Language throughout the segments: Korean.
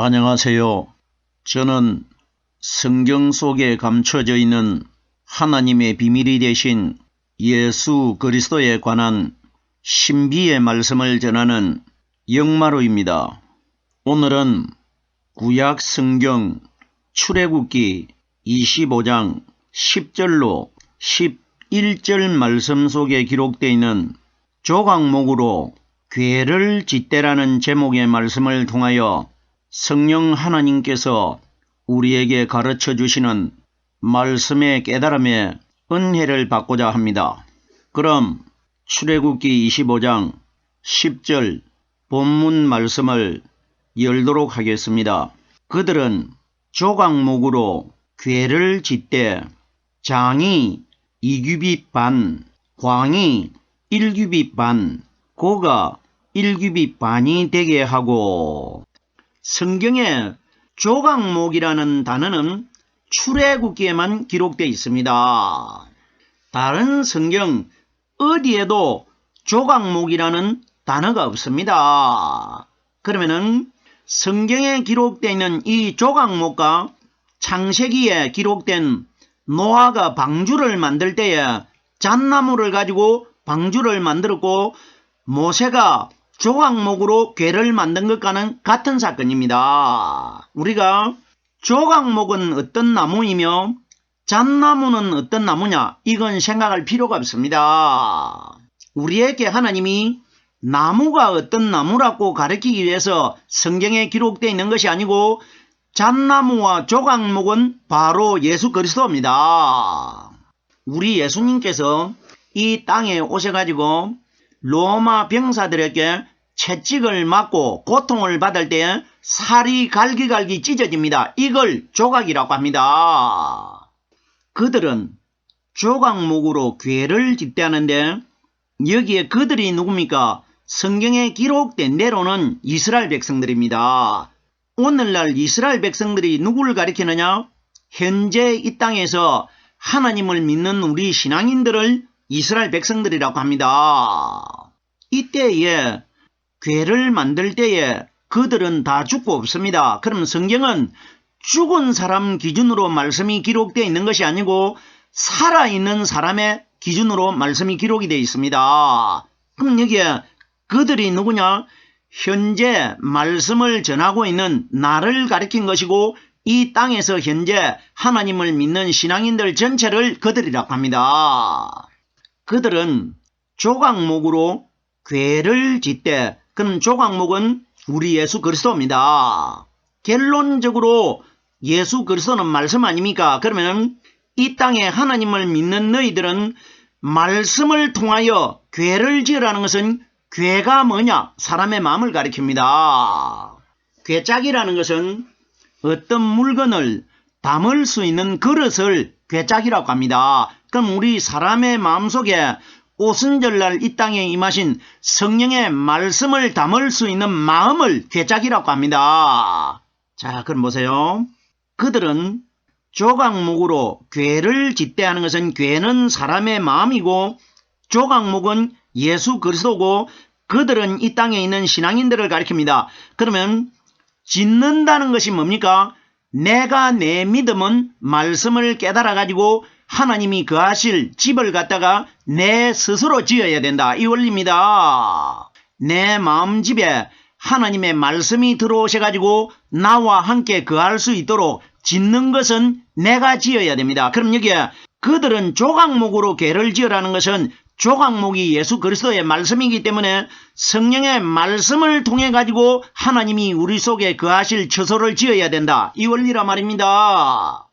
안녕하세요. 저는 성경 속에 감춰져 있는 하나님의 비밀이 되신 예수 그리스도에 관한 신비의 말씀을 전하는 영마루입니다. 오늘은 구약 성경 출애굽기 25장 10절로 11절 말씀 속에 기록되어 있는 조각목으로 궤를 짓대라는 제목의 말씀을 통하여 성령 하나님께서 우리에게 가르쳐 주시는 말씀의 깨달음에 은혜를 받고자 합니다. 그럼 출애굽기 25장 10절 본문 말씀을 열도록 하겠습니다. 그들은 조각목으로 궤를 짓되 장이 2규빗 반, 광이 1규빗 반, 고가 1규빗 반이 되게 하고. 성경에 조각목이라는 단어는 출애굽기에만 기록되어 있습니다. 다른 성경 어디에도 조각목이라는 단어가 없습니다. 그러면은 성경에 기록되어 있는 이 조각목과 창세기에 기록된 노아가 방주를 만들 때에 잣나무를 가지고 방주를 만들었고 모세가 조각목으로 궤를 만든 것과는 같은 사건입니다. 우리가 조각목은 어떤 나무이며 잣나무는 어떤 나무냐, 이건 생각할 필요가 없습니다. 우리에게 하나님이 나무가 어떤 나무라고 가르치기 위해서 성경에 기록되어 있는 것이 아니고 잣나무와 조각목은 바로 예수 그리스도입니다. 우리 예수님께서 이 땅에 오셔가지고 로마 병사들에게 채찍을 맞고 고통을 받을 때 살이 갈기갈기 찢어집니다. 이걸 조각이라고 합니다. 그들은 조각목으로 궤를 짓대하는데 여기에 그들이 누굽니까? 성경에 기록된 대로는 이스라엘 백성들입니다. 오늘날 이스라엘 백성들이 누구를 가리키느냐? 현재 이 땅에서 하나님을 믿는 우리 신앙인들을 이스라엘 백성들이라고 합니다. 이때에 궤를 만들 때에 그들은 다 죽고 없습니다. 그럼 성경은 죽은 사람 기준으로 말씀이 기록되어 있는 것이 아니고 살아있는 사람의 기준으로 말씀이 기록이 되어 있습니다. 그럼 여기에 그들이 누구냐? 현재 말씀을 전하고 있는 나를 가리킨 것이고 이 땅에서 현재 하나님을 믿는 신앙인들 전체를 그들이라고 합니다. 그들은 조각목으로 궤를 짓되, 그럼 조각목은 우리 예수 그리스도입니다. 결론적으로 예수 그리스도는 말씀 아닙니까? 그러면 이 땅에 하나님을 믿는 너희들은 말씀을 통하여 궤를 지으라는 것은 궤가 뭐냐? 사람의 마음을 가리킵니다. 궤짝이라는 것은 어떤 물건을 담을 수 있는 그릇을 궤짝이라고 합니다. 그럼 우리 사람의 마음속에 오순절날 이 땅에 임하신 성령의 말씀을 담을 수 있는 마음을 궤짝이라고 합니다. 자, 그럼 보세요. 그들은 조각목으로 궤를 짓대하는 것은 궤는 사람의 마음이고 조각목은 예수 그리스도고 그들은 이 땅에 있는 신앙인들을 가리킵니다. 그러면 짓는다는 것이 뭡니까? 내가 내 믿음은 말씀을 깨달아 가지고 하나님이 거하실 집을 갖다가 내 스스로 지어야 된다. 이 원리입니다. 내 마음집에 하나님의 말씀이 들어오셔가지고 나와 함께 거할 수 있도록 짓는 것은 내가 지어야 됩니다. 그럼 여기에 그들은 조각목으로 궤를 지으라는 것은 조각목이 예수 그리스도의 말씀이기 때문에 성령의 말씀을 통해 가지고 하나님이 우리 속에 거하실 처소를 지어야 된다. 이 원리라 말입니다.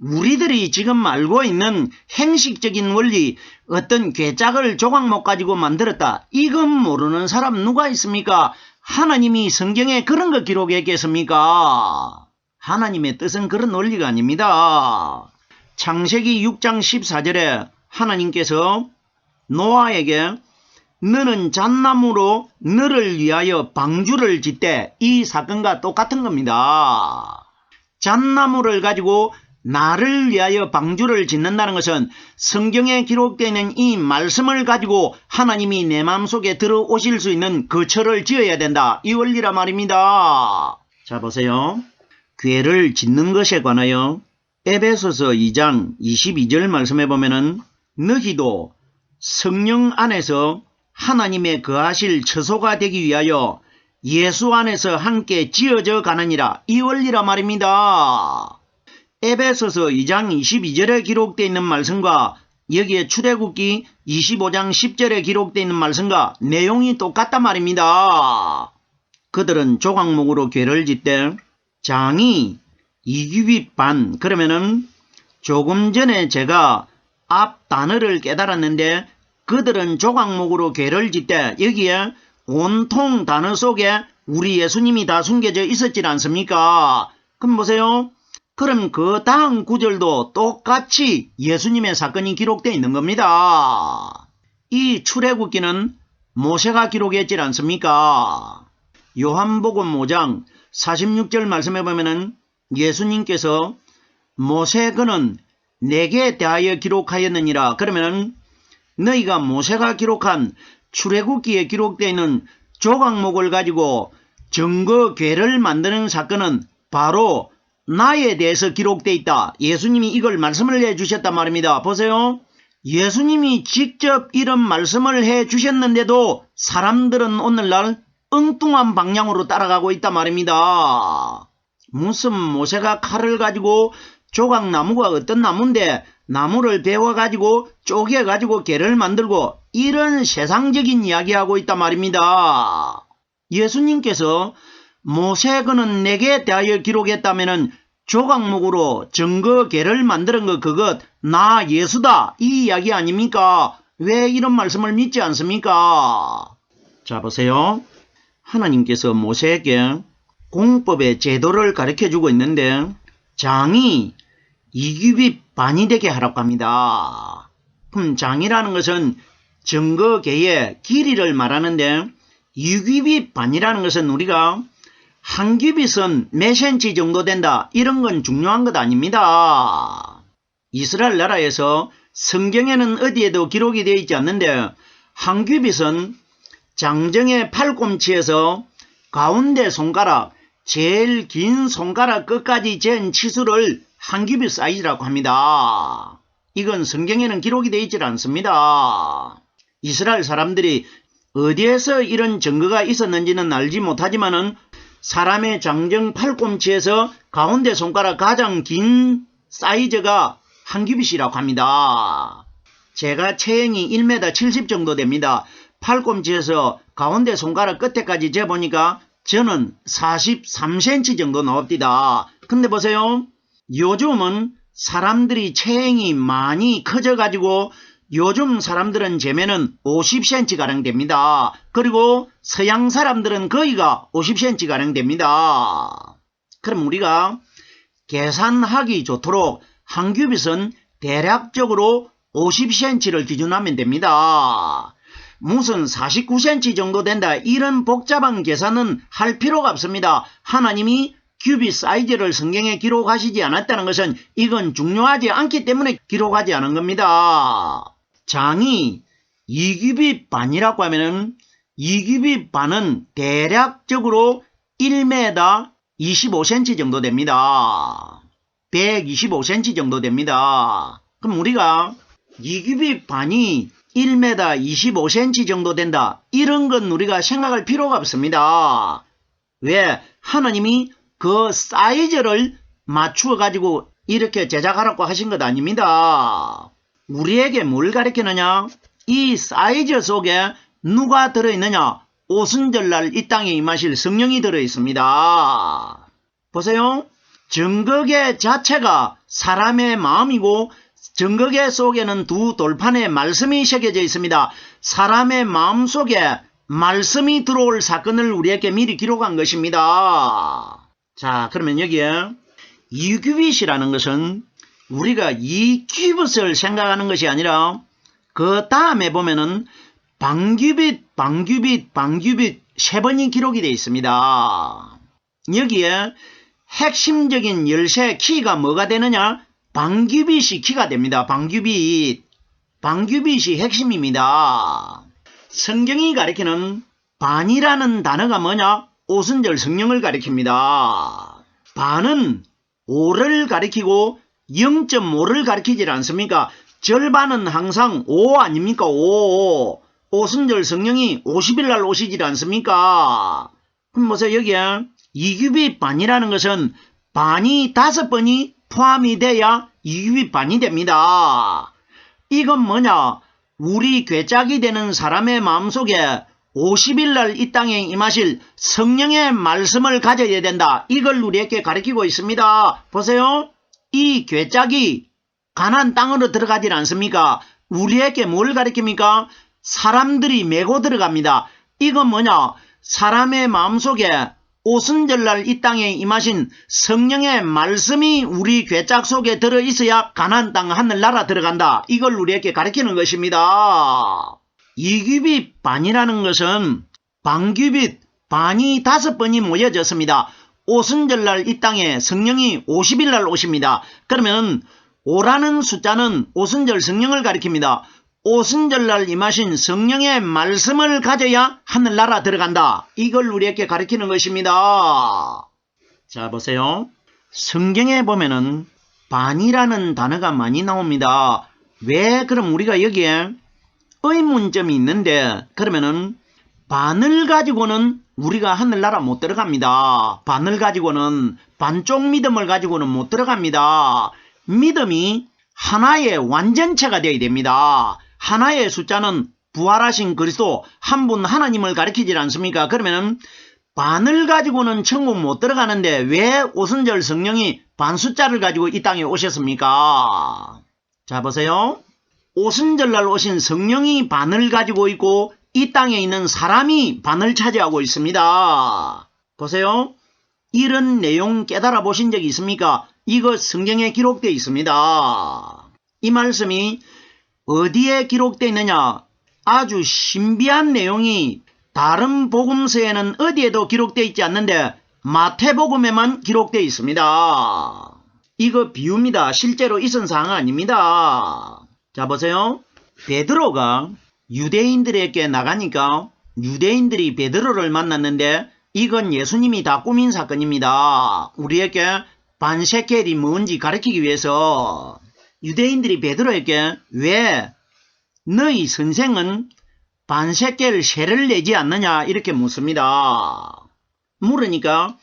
우리들이 지금 알고 있는 행식적인 원리, 어떤 궤짝을 조각목 가지고 만들었다. 이건 모르는 사람 누가 있습니까? 하나님이 성경에 그런 거 기록했겠습니까? 하나님의 뜻은 그런 원리가 아닙니다. 창세기 6장 14절에 하나님께서 노아에게 너는 잣나무로 너를 위하여 방주를 짓되, 이 사건과 똑같은 겁니다. 잣나무를 가지고 나를 위하여 방주를 짓는다는 것은 성경에 기록되어 있는 이 말씀을 가지고 하나님이 내 마음속에 들어오실 수 있는 거처를 지어야 된다. 이 원리라 말입니다. 자, 보세요. 궤를 짓는 것에 관하여 에베소서 2장 22절 말씀에 보면은 너희도 성령 안에서 하나님의 거하실 처소가 되기 위하여 예수 안에서 함께 지어져 가느니라, 이 원리라 말입니다. 에베소서 2장 22절에 기록되어 있는 말씀과 여기에 출애굽기 25장 10절에 기록되어 있는 말씀과 내용이 똑같단 말입니다. 그들은 조각목으로 궤를 짓되 장이 2규빗 반, 그러면은 조금 전에 제가 앞 단어를 깨달았는데 그들은 조각목으로 궤를 짓되 여기에 온통 단어 속에 우리 예수님이 다 숨겨져 있었지 않습니까? 그럼 보세요. 그럼 그 다음 구절도 똑같이 예수님의 사건이 기록되어 있는 겁니다. 이 출애굽기는 모세가 기록했지 않습니까? 요한복음 5장 46절 말씀해 보면은 예수님께서 모세 그는 내게 대하여 기록하였느니라. 그러면 너희가 모세가 기록한 출애굽기에 기록되어 있는 조각목을 가지고 증거궤를 만드는 사건은 바로 나에 대해서 기록되어 있다. 예수님이 이걸 말씀을 해주셨단 말입니다. 보세요. 예수님이 직접 이런 말씀을 해주셨는데도 사람들은 오늘날 엉뚱한 방향으로 따라가고 있단 말입니다. 무슨 모세가 칼을 가지고 조각나무가 어떤 나무인데 나무를 베어가지고 쪼개가지고 궤를 만들고 이런 세상적인 이야기하고 있단 말입니다. 예수님께서 모세 그는 내게 대하여 기록했다면은 조각목으로 증거궤를 만드는 거 그것 나 예수다 이 이야기 아닙니까? 왜 이런 말씀을 믿지 않습니까? 자, 보세요. 하나님께서 모세에게 공법의 제도를 가르쳐주고 있는데 장이 2규빗 반이 되게 하라고 합니다. 그럼 장이라는 것은 증거궤의 길이를 말하는데 2규빗 반이라는 것은 우리가 한 규빗은 몇 센치 정도 된다 이런 건 중요한 것 아닙니다. 이스라엘 나라에서 성경에는 어디에도 기록이 되어 있지 않는데 한 규빗은 장정의 팔꿈치에서 가운데 손가락 제일 긴 손가락 끝까지 잰 치수를 한 규빗 사이즈라고 합니다. 이건 성경에는 기록이 되어 있지 않습니다. 이스라엘 사람들이 어디에서 이런 증거가 있었는지는 알지 못하지만은 사람의 장정 팔꿈치에서 가운데 손가락 가장 긴 사이즈가 한 규빗이라고 합니다. 제가 체형이 1m 70 정도 됩니다. 팔꿈치에서 가운데 손가락 끝에까지 재보니까 저는 43cm 정도 나옵니다. 근데 보세요. 요즘은 사람들이 체형이 많이 커져가지고 요즘 사람들은 재면은 50cm가량 됩니다. 그리고 서양 사람들은 거의가 50cm가량 됩니다. 그럼 우리가 계산하기 좋도록 한 규빗은 대략적으로 50cm를 기준하면 됩니다. 무슨 49cm 정도 된다 이런 복잡한 계산은 할 필요가 없습니다. 하나님이 규빗 사이즈를 성경에 기록하시지 않았다는 것은 이건 중요하지 않기 때문에 기록하지 않은 겁니다. 장이 2규빗 반이라고 하면은 2규빗 반은 대략적으로 1m 25cm 정도 됩니다. 125cm 정도 됩니다. 그럼 우리가 2규빗 반이 1m 25cm 정도 된다. 이런 건 우리가 생각할 필요가 없습니다. 왜? 하나님이 그 사이즈를 맞추어 가지고 이렇게 제작하라고 하신 것 아닙니다. 우리에게 뭘 가르치느냐? 이 사이즈 속에 누가 들어있느냐? 오순절날 이 땅에 임하실 성령이 들어있습니다. 보세요. 증거궤 자체가 사람의 마음이고 증거궤 속에는 두 돌판에 말씀이 새겨져 있습니다. 사람의 마음 속에 말씀이 들어올 사건을 우리에게 미리 기록한 것입니다. 자, 그러면 여기에 2규빗이라는 것은 우리가 이 규빗을 생각하는 것이 아니라 그 다음에 보면은 방규빗, 방규빗, 방규빗 세 번이 기록이 되어 있습니다. 여기에 핵심적인 열쇠 키가 뭐가 되느냐? 방규빗이 키가 됩니다. 방규빗. 방규빗이 핵심입니다. 성경이 가리키는 반이라는 단어가 뭐냐? 오순절 성령을 가리킵니다. 반은 5를 가리키고 0.5를 가리키질 않습니까? 절반은 항상 5 아닙니까? 5. 오순절 성령이 50일 날 오시질 않습니까? 그럼 보세요. 여기에 이규빗 반이라는 것은 반이 5번이 포함이 돼야 이규빗 반이 됩니다. 이건 뭐냐? 우리 괴짝이 되는 사람의 마음속에 50일 날 이 땅에 임하실 성령의 말씀을 가져야 된다. 이걸 우리에게 가르치고 있습니다. 보세요. 이 괴짝이 가나안 땅으로 들어가질 않습니까? 우리에게 뭘 가르칩니까? 사람들이 메고 들어갑니다. 이건 뭐냐? 사람의 마음속에 오순절날 이 땅에 임하신 성령의 말씀이 우리 괴짝 속에 들어있어야 가나안 땅 하늘나라 들어간다. 이걸 우리에게 가르치는 것입니다. 이규빗 반이라는 것은 반규빗 반이 5번이 모여졌습니다. 오순절날 이 땅에 성령이 50일 날 오십니다. 그러면 5라는 숫자는 오순절 성령을 가리킵니다. 오순절날 임하신 성령의 말씀을 가져야 하늘나라 들어간다. 이걸 우리에게 가르치는 것입니다. 자, 보세요. 성경에 보면은 반이라는 단어가 많이 나옵니다. 왜 그럼 우리가 여기에 의문점이 있는데, 그러면은 반을 가지고는 우리가 하늘나라 못 들어갑니다. 반을 가지고는, 반쪽 믿음을 가지고는 못 들어갑니다. 믿음이 하나의 완전체가 되어야 됩니다. 하나의 숫자는 부활하신 그리스도 한 분 하나님을 가리키질 않습니까? 그러면은 반을 가지고는 천국 못 들어가는데 왜 오순절 성령이 반 숫자를 가지고 이 땅에 오셨습니까? 자, 보세요. 오순절날 오신 성령이 반을 가지고 있고 이 땅에 있는 사람이 반을 차지하고 있습니다. 보세요. 이런 내용 깨달아 보신 적이 있습니까? 이거 성경에 기록되어 있습니다. 이 말씀이 어디에 기록되어 있느냐? 아주 신비한 내용이 다른 복음서에는 어디에도 기록되어 있지 않는데 마태복음에만 기록되어 있습니다. 이거 비유입니다. 실제로 있은 사항 아닙니다. 자, 보세요. 베드로가 유대인들에게 나가니까 유대인들이 베드로를 만났는데 이건 예수님이 다 꾸민 사건입니다. 우리에게 반세켈이 뭔지 가르치기 위해서 유대인들이 베드로에게 왜 너희 선생은 반세켈 세를 내지 않느냐 이렇게 묻습니다. 물으니까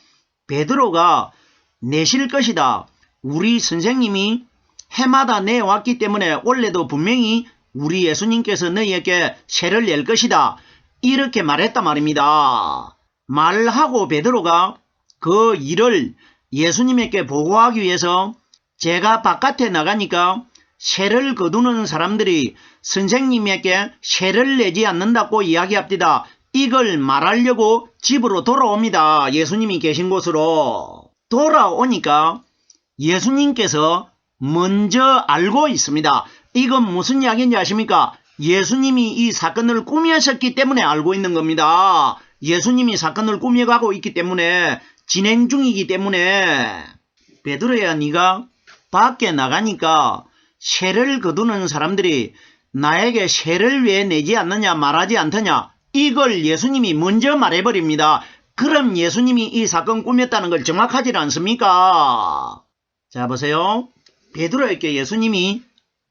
베드로가 내실 것이다. 우리 선생님이 해마다 내왔기 때문에 원래도 분명히 우리 예수님께서 너희에게 세를 낼 것이다. 이렇게 말했단 말입니다. 말하고 베드로가 그 일을 예수님에게 보고하기 위해서 제가 바깥에 나가니까 세를 거두는 사람들이 선생님에게 세를 내지 않는다고 이야기합니다. 이걸 말하려고 집으로 돌아옵니다. 예수님이 계신 곳으로. 돌아오니까 예수님께서 먼저 알고 있습니다. 이건 무슨 이야기인지 아십니까? 예수님이 이 사건을 꾸미셨기 때문에 알고 있는 겁니다. 예수님이 사건을 꾸며가고 있기 때문에 진행 중이기 때문에 베드로야 네가 밖에 나가니까 세를 거두는 사람들이 나에게 세를 왜 내지 않느냐 말하지 않더냐 이걸 예수님이 먼저 말해버립니다. 그럼 예수님이 이 사건 꾸몄다는 걸 정확하지 않습니까? 자, 보세요. 베드로에게 예수님이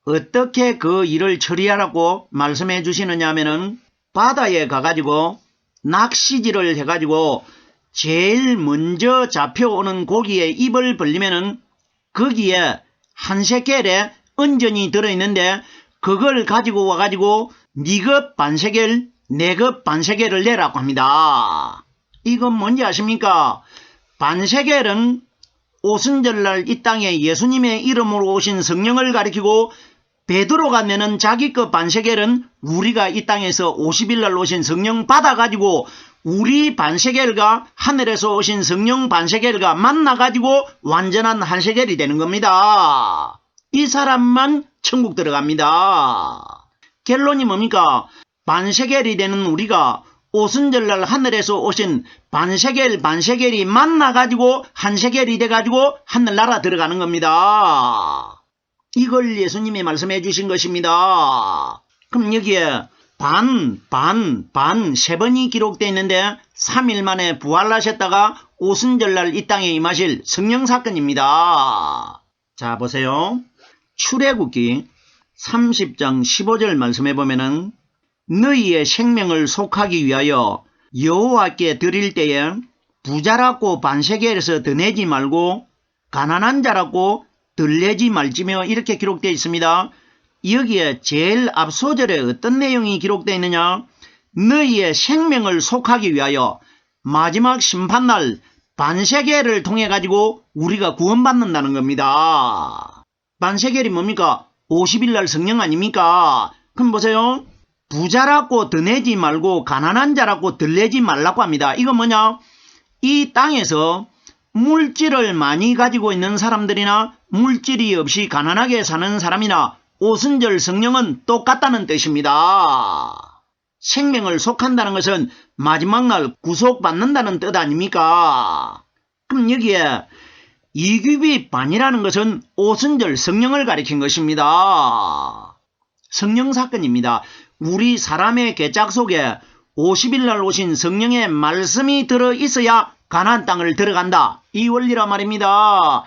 어떻게 그 일을 처리하라고 말씀해 주시느냐 하면은 바다에 가가지고 낚시질을 해가지고 제일 먼저 잡혀오는 고기에 입을 벌리면은 거기에 한 세겔에 은전이 들어있는데 그걸 가지고 와가지고 니급 반세겔 내급 반세겔을 내라고 합니다. 이건 뭔지 아십니까? 반세겔은 오순절날 이 땅에 예수님의 이름으로 오신 성령을 가리키고 베드로가 내는 자기 것 반세겔은 우리가 이 땅에서 50일날 오신 성령 받아가지고 우리 반세겔과 하늘에서 오신 성령 반세겔과 만나가지고 완전한 한 세겔이 되는 겁니다. 이 사람만 천국 들어갑니다. 결론이 뭡니까? 반세겔이 되는 우리가 오순절날 하늘에서 오신 반세겔이 만나가지고 한 세겔이 돼가지고 하늘나라 들어가는 겁니다. 이걸 예수님이 말씀해 주신 것입니다. 그럼 여기에 반 세 번이 기록되어 있는데 3일 만에 부활하셨다가 오순절날 이 땅에 임하실 성령 사건입니다. 자, 보세요. 출애굽기 30장 15절 말씀해 보면은 너희의 생명을 속하기 위하여 여호와께 드릴 때에 부자라고 반세겔에서 더 내지 말고 가난한 자라고 덜 내지 말지며 이렇게 기록되어 있습니다. 여기에 제일 앞 소절에 어떤 내용이 기록되어 있느냐? 너희의 생명을 속하기 위하여 마지막 심판날 반세겔을 통해 가지고 우리가 구원받는다는 겁니다. 반세겔이 뭡니까? 50일날 성령 아닙니까? 그럼 보세요. 부자라고 더 내지 말고 가난한 자라고 덜 내지 말라고 합니다. 이거 뭐냐? 이 땅에서 물질을 많이 가지고 있는 사람들이나 물질이 없이 가난하게 사는 사람이나 오순절 성령은 똑같다는 뜻입니다. 생명을 속한다는 것은 마지막 날 구속받는다는 뜻 아닙니까? 그럼 여기에 이규비 반이라는 것은 오순절 성령을 가리킨 것입니다. 성령 사건입니다. 우리 사람의 계작 속에 50일날 오신 성령의 말씀이 들어있어야 가나안 땅을 들어간다. 이 원리라 말입니다.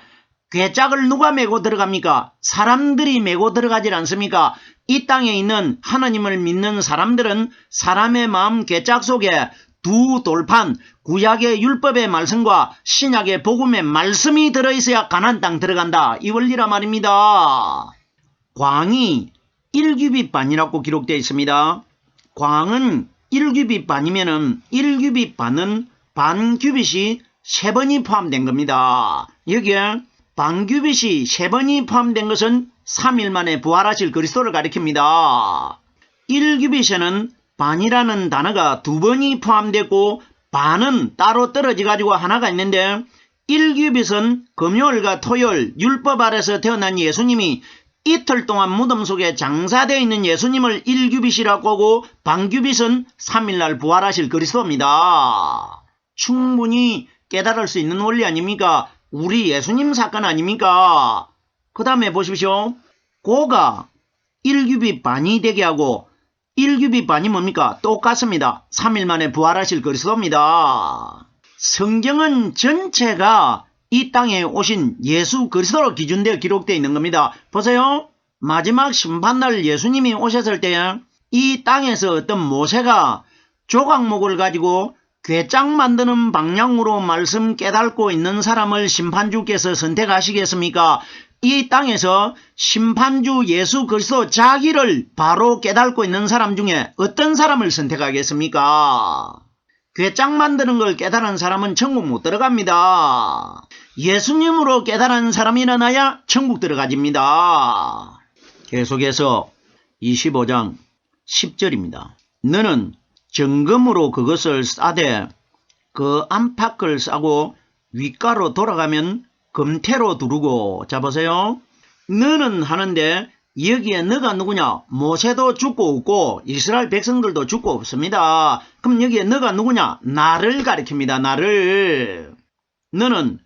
궤짝을 누가 메고 들어갑니까? 사람들이 메고 들어가질 않습니까? 이 땅에 있는 하나님을 믿는 사람들은 사람의 마음 궤짝 속에 두 돌판, 구약의 율법의 말씀과 신약의 복음의 말씀이 들어있어야 가나안 땅 들어간다. 이 원리라 말입니다. 광이 1규빗반이라고 기록되어 있습니다. 광은 1규빗반이면은 1규빗반은 반규빗이 3번이 포함된 겁니다. 여기에 반규빗이 3번이 포함된 것은 3일 만에 부활하실 그리스도를 가리킵니다. 1규빗에는 반이라는 단어가 2번이 포함되고 반은 따로 떨어져 가지고 하나가 있는데 1규빗은 금요일과 토요일 율법 아래서 태어난 예수님이 이틀 동안 무덤 속에 장사되어 있는 예수님을 1규빗이라고 하고 반규빗은 3일날 부활하실 그리스도입니다. 충분히 깨달을 수 있는 원리 아닙니까? 우리 예수님 사건 아닙니까? 그 다음에 보십시오. 고가 1규빗 반이 되게 하고 1규빗 반이 뭡니까? 똑같습니다. 3일 만에 부활하실 그리스도입니다. 성경은 전체가 이 땅에 오신 예수 그리스도로 기준되어 기록되어 있는 겁니다. 보세요. 마지막 심판날 예수님이 오셨을 때 이 땅에서 어떤 모세가 조각목을 가지고 궤짝 만드는 방향으로 말씀 깨닫고 있는 사람을 심판주께서 선택하시겠습니까? 이 땅에서 심판주 예수 그리스도 자기를 바로 깨닫고 있는 사람 중에 어떤 사람을 선택하겠습니까? 궤짝 만드는 걸 깨달은 사람은 천국 못 들어갑니다. 예수님으로 깨달은 사람이 일어나야 천국 들어가집니다. 계속해서 25장 10절입니다. 너는 정금으로 그것을 싸되 그 안팎을 싸고 윗가로 돌아가면 금태로 두르고. 자 보세요. 너는 하는데 여기에 너가 누구냐? 모세도 죽고 없고 이스라엘 백성들도 죽고 없습니다. 그럼 여기에 너가 누구냐? 나를 가리킵니다. 나를. 너는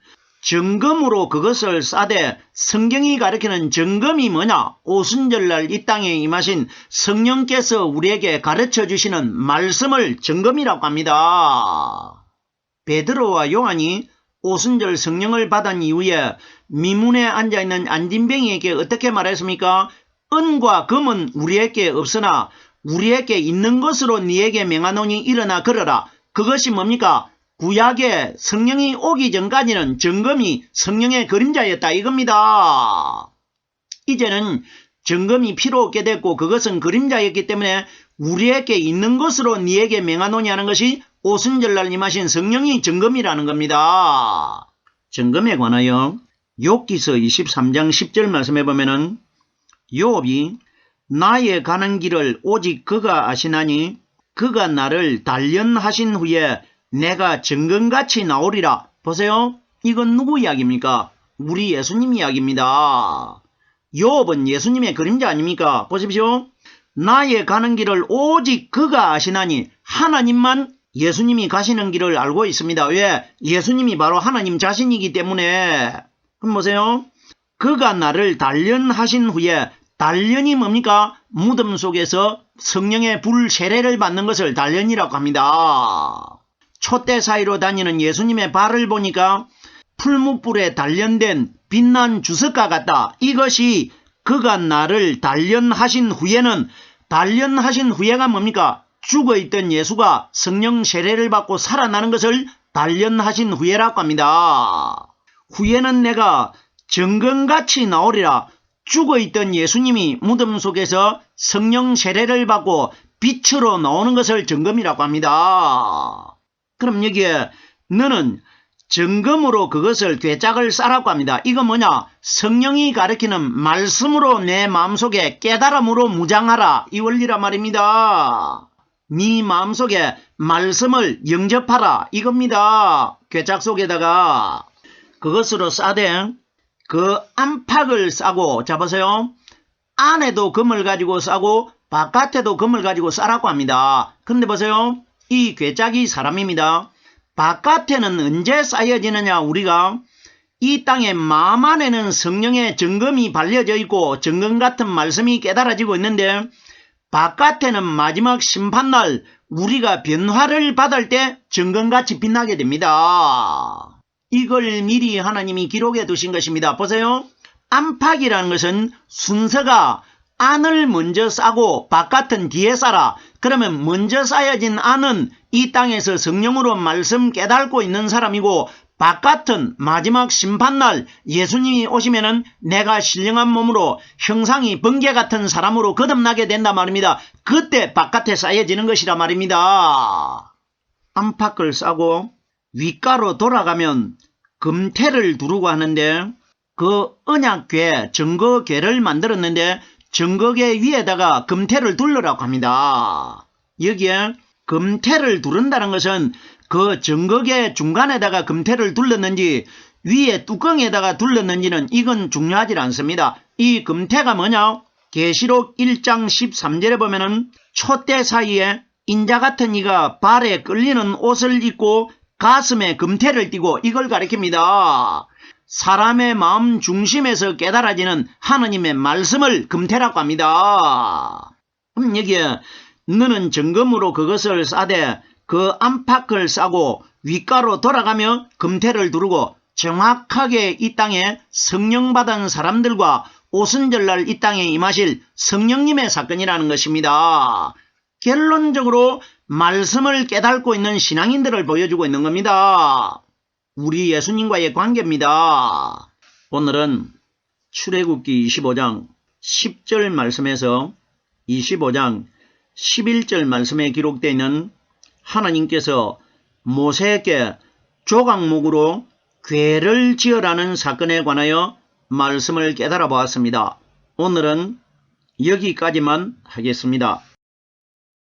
정금으로 그것을 싸되 성경이 가리키는 정금이 뭐냐? 오순절날 이 땅에 임하신 성령께서 우리에게 가르쳐 주시는 말씀을 정금이라고 합니다. 베드로와 요한이 오순절 성령을 받은 이후에 미문에 앉아있는 안진뱅이에게 어떻게 말했습니까? 은과 금은 우리에게 없으나 우리에게 있는 것으로 네에게 명하노니 일어나 걸어라. 그것이 뭡니까? 구약에 성령이 오기 전까지는 정금이 성령의 그림자였다 이겁니다. 이제는 정금이 필요 없게 됐고 그것은 그림자였기 때문에 우리에게 있는 것으로 네에게 명하노니 하는 것이 오순절날 임하신 성령이 정금이라는 겁니다. 정금에 관하여 욥기서 23장 10절 말씀해 보면은 욥이 나의 가는 길을 오직 그가 아시나니 그가 나를 단련하신 후에 내가 정금같이 나오리라. 보세요. 이건 누구 이야기입니까? 우리 예수님 이야기입니다. 욥은 예수님의 그림자 아닙니까? 보십시오. 나의 가는 길을 오직 그가 아시나니 하나님만 예수님이 가시는 길을 알고 있습니다. 왜? 예수님이 바로 하나님 자신이기 때문에. 그럼 보세요. 그가 나를 단련하신 후에 단련이 뭡니까? 무덤 속에서 성령의 불 세례를 받는 것을 단련이라고 합니다. 촛대 사이로 다니는 예수님의 발을 보니까 풀무불에 단련된 빛난 주석과 같다. 이것이 그가 나를 단련하신 후에가 뭡니까? 죽어있던 예수가 성령 세례를 받고 살아나는 것을 단련하신 후에라고 합니다. 후에는 내가 정금같이 나오리라. 죽어있던 예수님이 무덤 속에서 성령 세례를 받고 빛으로 나오는 것을 정금이라고 합니다. 그럼 여기에 너는 정금으로 그것을 괴짝을 싸라고 합니다. 이거 뭐냐? 성령이 가르치는 말씀으로 내 마음속에 깨달음으로 무장하라. 이 원리란 말입니다. 네 마음속에 말씀을 영접하라. 이겁니다. 괴짝 속에다가 그것으로 싸되 그 안팎을 싸고, 자 보세요. 안에도 금을 가지고 싸고 바깥에도 금을 가지고 싸라고 합니다. 근데 보세요. 이 괴짝이 사람입니다. 바깥에는 언제 쌓여지느냐? 우리가 이 땅의 마음 안에는 성령의 정금이 발려져 있고 정금 같은 말씀이 깨달아지고 있는데, 바깥에는 마지막 심판날 우리가 변화를 받을 때 정금같이 빛나게 됩니다. 이걸 미리 하나님이 기록해 두신 것입니다. 보세요. 안팎이라는 것은 순서가 안을 먼저 싸고 바깥은 뒤에 싸라. 그러면 먼저 쌓여진 안은 이 땅에서 성령으로 말씀 깨닫고 있는 사람이고, 바깥은 마지막 심판날 예수님이 오시면은 내가 신령한 몸으로 형상이 번개 같은 사람으로 거듭나게 된단 말입니다. 그때 바깥에 쌓여지는 것이란 말입니다. 안팎을 싸고 윗가로 돌아가면 금태를 두르고 하는데, 그 언약궤 증거궤를 만들었는데 증거궤 위에다가 금태를 둘러라고 합니다. 여기에 금태를 두른다는 것은 그 증거궤 중간에다가 금태를 둘렀는지 위에 뚜껑에다가 둘렀는지는 이건 중요하지 않습니다. 이 금태가 뭐냐? 계시록 1장 13절에 보면은 촛대 사이에 인자 같은 이가 발에 끌리는 옷을 입고 가슴에 금태를 띠고, 이걸 가리킵니다. 사람의 마음 중심에서 깨달아지는 하느님의 말씀을 금태라고 합니다. 그럼 여기에 너는 정금으로 그것을 싸되 그 안팎을 싸고 윗가로 돌아가며 금태를 두르고, 정확하게 이 땅에 성령 받은 사람들과 오순절날 이 땅에 임하실 성령님의 사건이라는 것입니다. 결론적으로 말씀을 깨닫고 있는 신앙인들을 보여주고 있는 겁니다. 우리 예수님과의 관계입니다. 오늘은 출애굽기 25장 10절 말씀에서 25장 11절 말씀에 기록되어 있는 하나님께서 모세에게 조각목으로 궤를 지으라는 사건에 관하여 말씀을 깨달아 보았습니다. 오늘은 여기까지만 하겠습니다.